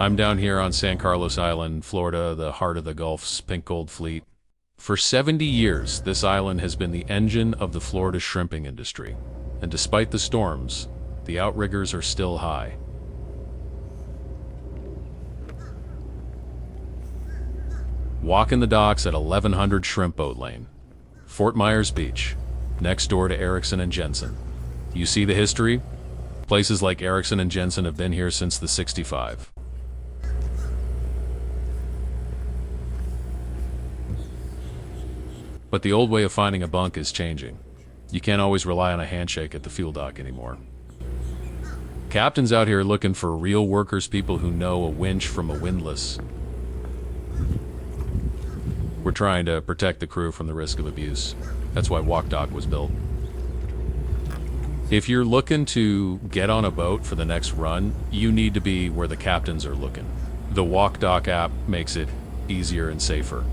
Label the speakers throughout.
Speaker 1: I'm down here on San Carlos Island, Florida, the heart of the Gulf's pink gold fleet. For 70 years, this island has been the engine of the Florida shrimping industry. And despite the storms, the outriggers are still high. Walking the docks at 1100 Shrimp Boat Lane, Fort Myers Beach, next door to Erickson and Jensen. You see the history? Places like Erickson and Jensen have been here since the 65. But the old way of finding a bunk is changing. You can't always rely on a handshake at the fuel dock anymore. Captain's out here looking for real workers, people who know a winch from a windlass. We're trying to protect the crew from the risk of abuse. That's why WalkDock was built. If you're looking to get on a boat for the next run, you need to be where the captains are looking. The WalkDock app makes it easier and safer.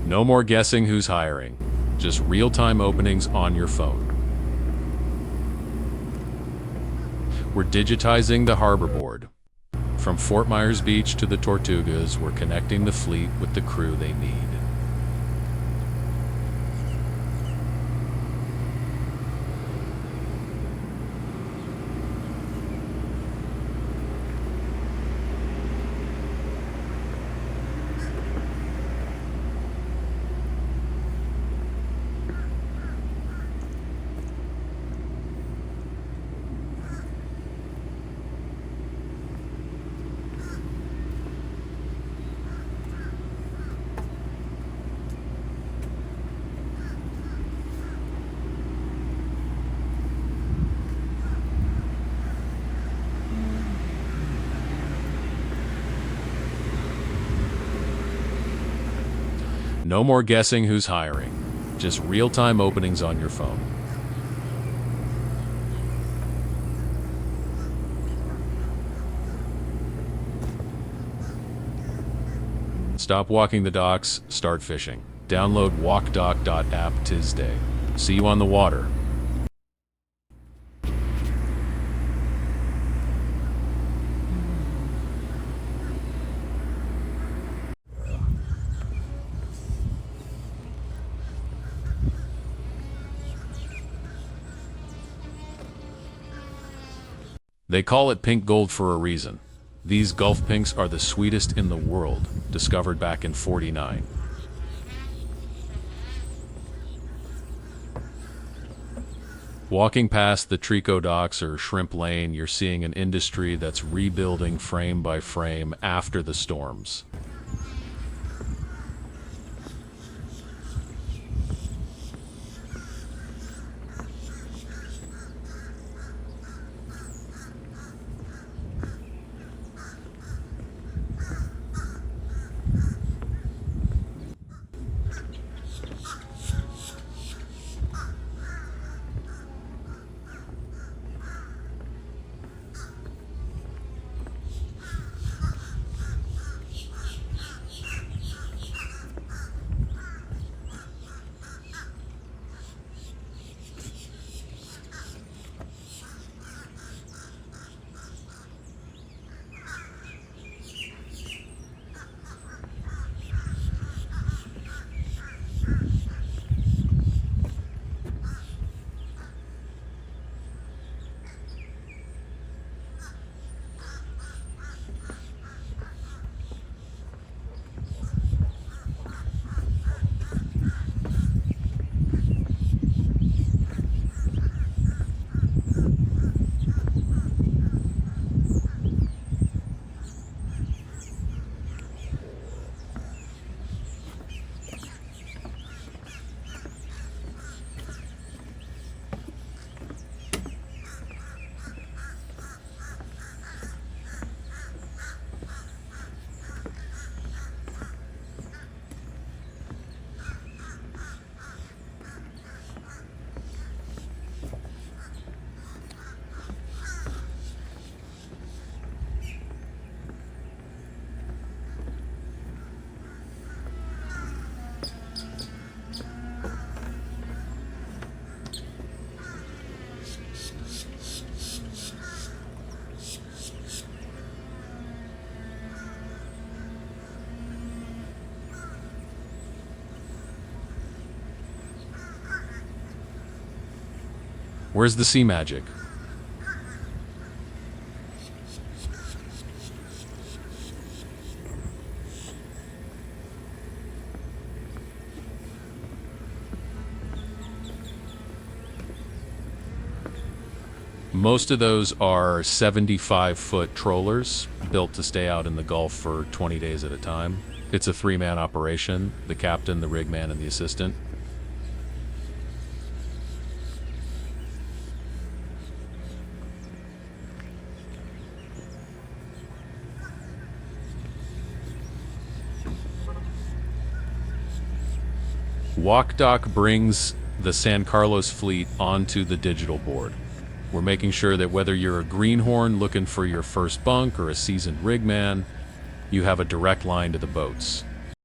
Speaker 1: No more guessing who's hiring. Just real-time openings on your phone. We're digitizing the harbor board. From Fort Myers Beach to the Tortugas, we're connecting the fleet with the crew they need. No more guessing who's hiring. Just real-time openings on your phone. Stop walking the docks, start fishing. Download WalkDock.app Tuesday. See you on the water. They call it pink gold for a reason. These Gulf pinks are the sweetest in the world, discovered back in '49. Walking past the Trico docks or Shrimp Lane, you're seeing an industry that's rebuilding frame by frame after the storms. Where's the sea magic? Most of those are 75-foot trawlers built to stay out in the Gulf for 20 days at a time. It's a three-man operation: the captain, the rig man, and the assistant. WalkDock brings the San Carlos fleet onto the digital board. We're making sure that whether you're a greenhorn looking for your first bunk or a seasoned rig man, you have a direct line to the boats.